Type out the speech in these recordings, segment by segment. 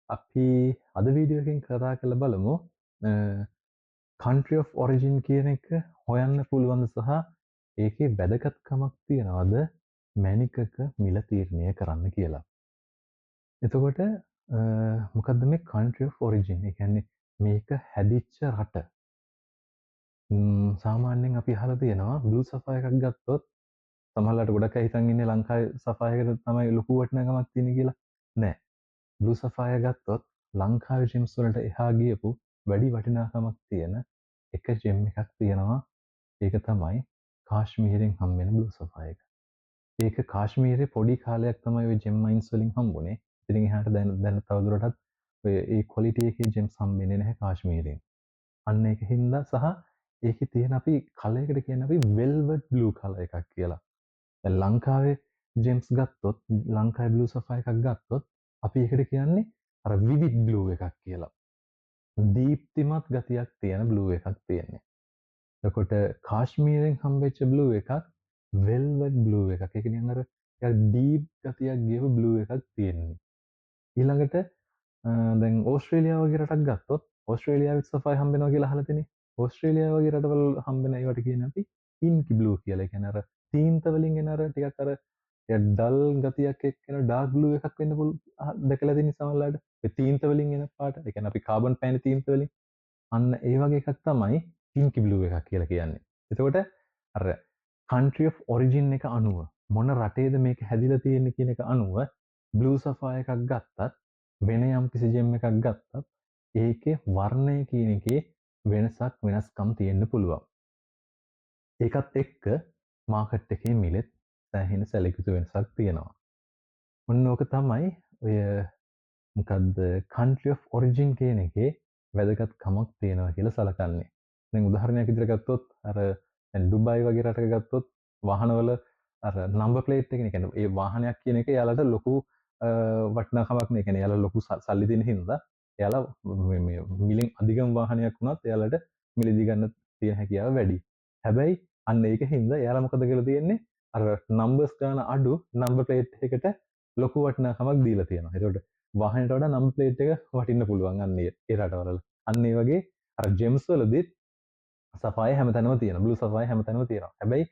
අපි අද වීඩියෝ එකෙන් කතා කරලා බලමු country of origin කියන එක හොයන්න පුළුවන්ද සහ ඒකේ වැදගත්කමක් තියනවද මැණිකක මිල තීරණය කරන්න කියලා. එතකොට මොකද්ද මේ country of origin? ඒ කියන්නේ මේක හැදිච්ච රට. සාමාන්‍යයෙන් අපි අහලා තියෙනවා blue sapphire එකක් ගත්තොත් සමහරවිට ගොඩක් අය හිතන් ඉන්නේ ලංකාවේ sapphire එකට තමයි ලොකු වටිනාකමක් තියෙන්නේ කියලා. නෑ. blue sapphire ගත්තොත් ලංකාවේ gems වලට එහා ගියපු වැඩි වටිනාකමක් තියෙන එක gem එකක් තියෙනවා. ඒක තමයි කාශ්මීරයෙන් හම්බෙන blue sapphire එක. ඒක කාශ්මීරේ පොඩි කාලයක් තමයි ওই gem mines වලින් හම්බුනේ. ඉතින් එහාට දැන් තවදුරටත් ඔය ඒ quality එකේ gems හම්බෙන්නේ නැහැ කාශ්මීරයෙන්. අන්න ඒක හින්දා සහ ඒකේ තියෙන අපි කලයකට කියන්නේ අපි velvet blue color එකක් කියලා. දැන් ලංකාවේ gems ගත්තොත් ලංකාවේ blue sapphire එකක් ගත්තොත් අපි ඒකට කියන්නේ අර vivid blue එකක් කියලා. දීප්තිමත් ගතියක් තියෙන blue එකක් තියෙන්නේ. එතකොට කාශ්මීරයෙන් හම්බෙච්ච blue එකක් velvet blue එකක්. ඒක නිකන් අර deep ගතියක් ගියපු blue එකක් තියෙන්නේ. ඊළඟට දැන් ඕස්ට්‍රේලියාව වගේ රටක් ගත්තොත් ඕස්ට්‍රේලියාවේ sapphire හම්බෙනවා කියලා අහලා තියෙන්නේ. ඕස්ට්‍රේලියාව වගේ රටවල හම්බෙන ඒවට කියන්නේ අපි inky blue කියලා. ඒ කියන්නේ අර තීන්ත වලින් එන අර ටිකක් අර ඩල් ගතියක් එක්කෙන ඩාර්ක් බ්ලූ එකක් වෙන්න දැකලා තියෙන සමහරවිට ඒ තීන්ත වලින් එන පාට. ඒ කියන්නේ අපි කාබන් පෑන තීන්ත වලින් අන්න ඒ වගේ එකක් තමයි inky blue එකක් කියලා කියන්නේ. එතකොට අර country of origin එක අනුව මොන රටේද මේක හැදිලා තියෙන්නේ කියන එක අනුව blue sapphire එකක් ගත්තත් වෙන යම් කිසි gem එකක් ගත්තත් ඒකේ වර්ණය කියන එකේ වෙනස්කම් තියෙන්න පුළුවන්. ඒකත් එක්ක මාකට් එකේ මිලෙත් සෑහෙන සැලකියුතු වෙනසක් තියෙනවා. ඔන්න ඕක තමයි ඔය මොකද්ද country of origin කියන එකේ වැදගත්කමක් තියෙනවා කියලා සලකන්නේ. දැන් උදාහරණයක් විදිහට ගත්තොත් අර දැන් ඩුබායි වගේ රටක ගත්තොත් වාහනවල අර නම්බර් ප්ලේට් එකනේ කියන්නේ ඒ වාහනයක් කියන එක එයාලට ලොකු වටිනාකමක් නේ. කියන්නේ එයාලා ලොකු සල්ලි දෙන හින්දා එයාලා මේ මිලින් අධිකම වාහනයක් වුණත් එයාලට මිලදී ගන්න තියෙන හැකියාව වැඩි. හැබැයි අන්න ඒක හින්දා එයාලා මොකද කරලා තියෙන්නේ අර නම්බර්ස් ගන්න අඩු නම්බර් ප්ලේට් එකට ලොකු වටිනාකමක් දීලා තියෙනවා. ඒකට වාහනයට වඩා නම්බර් ප්ලේට් එක වටින්න පුළුවන් අන්න ඒ රටවල. අන්න ඒ වගේ අර ජෙම්ස් වලදීත් සෆාය හැමතැනම තියෙනවා. බ්ලූ සෆාය හැමතැනම තියෙනවා. හැබැයි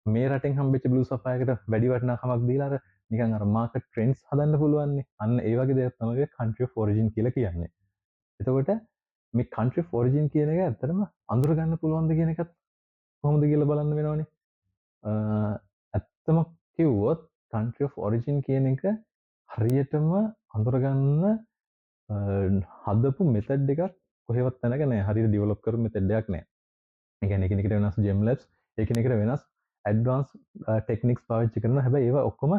මේ රටෙන් හම්බෙච්ච බ්ලූ සෆායකට වැඩි වටිනාකමක් දීලා අර නිකන් අර මාකට් ට්‍රෙන්ඩ්ස් හදන්න පුළුවන්නේ. අන්න ඒ වගේ දෙයක් තමයි country of origin කියලා කියන්නේ. එතකොට මේ country of origin කියන එක ඇත්තටම අඳුර ගන්න පුළුවන්ද කියන එකත් කොහොමද කියලා බලන්න වෙනවනේ. ඇත්තම කිව්වොත් country of origin කියන එක හරියටම අඳුරගන්න හදපු මෙතඩ් එකක් කොහෙවත් තැනක නැහැ. හරියට ඩෙවලොප් කරපු මෙතඩ් එකක් නැහැ. ඒ කියන්නේ එකිනෙකට වෙනස් gem labs එකිනෙකට වෙනස් advanced techniques පාවිච්චි කරනවා. හැබැයි ඒවා ඔක්කොම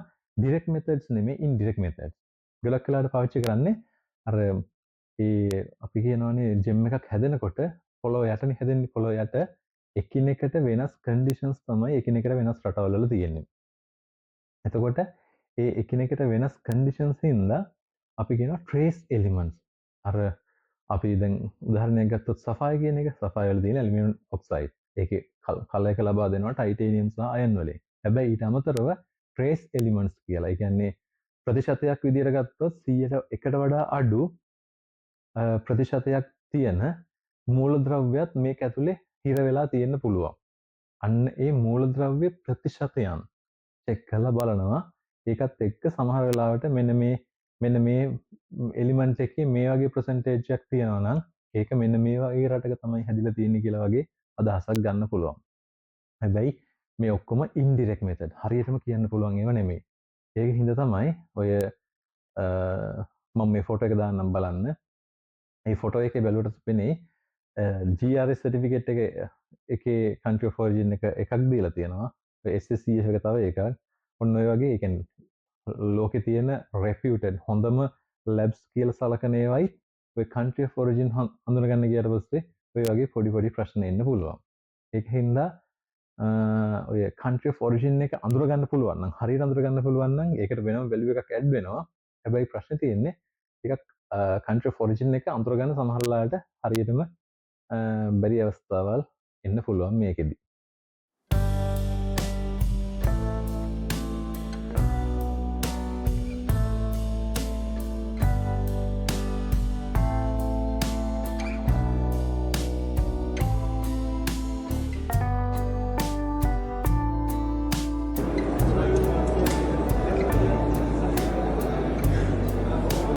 direct methods නෙමෙයි indirect methods. ගොඩක් වෙලාවට පාවිච්චි කරන්නේ අර ඒ අපි කියනවානේ gem එකක් හැදෙනකොට පොළොව යටනේ හැදෙන්නේ. පොළොව යට එකිනෙකට වෙනස් conditions තමයි එකිනෙකට වෙනස් රටවල් වල තියෙන්නේ. එතකොට ඒ එකිනෙකට වෙනස් conditions හින්දා අපි කියනවා trace elements. අර අපි දැන් උදාහරණයක් ගත්තොත් සෆායි කියන එක සෆායි වල තියෙන ඇලුමිනියම් ඔක්සයිඩ්. ඒකේ කලර් එක ලබා දෙනවා ටයිටේනියම් සහ අයන් වලින්. හැබැයි ඊට අමතරව trace elements කියලා. ඒ කියන්නේ ප්‍රතිශතයක් විදිහට ගත්තොත් 100ට වඩා අඩු ප්‍රතිශතයක් තියෙන මූලද්‍රව්‍යත් මේක ඇතුලේ හිර වෙලා තියෙන්න පුළුවන්. අන්න ඒ මූලද්‍රව්‍ය ප්‍රතිශතයන් චෙක් කරලා බලනවා. ඒකත් එක්ක සමහර වෙලාවට මෙන්න මේ එලිමන්ට් එකේ මේ වගේ percentage එකක් තියෙනවා නම් ඒක මෙන්න මේ වගේ රටක තමයි හැදිලා තියෙන්නේ කියලා වගේ අදහසක් ගන්න පුළුවන්. හැබැයි මේ ඔක්කොම indirect method. හරියටම කියන්න පුළුවන් ඒවා නෙමෙයි. ඒක හින්දා තමයි ඔය මම මේ ෆොටෝ එක දාන්නම් බලන්න. මේ ෆොටෝ එකේ බැලුවට පෙනේ GRS certificate එකේ country of origin එකක් දීලා තියෙනවා. SSCF එක තව එකක්. ඔන්න ඔය වගේ ඒ කියන්නේ ලෝකේ තියෙන reputed හොඳම labs කියලා සලකන ඒවායි ඔය country of origin හඳුනගන්න ගියාට පස්සේ ඔය වගේ පොඩි ප්‍රශ්න එන්න පුළුවන්. ඒක හින්දා ඔය country of origin එක අඳුරගන්න පුළුවන් නම් හරියට අඳුරගන්න පුළුවන් නම් ඒකට වෙනම value එකක් add වෙනවා. හැබැයි ප්‍රශ්නේ තියෙන්නේ ටිකක් country of origin එක අඳුරගන්න සමහර ලාට හරියටම බැරි අවස්ථාවල් එන්න පුළුවන් මේකෙදි.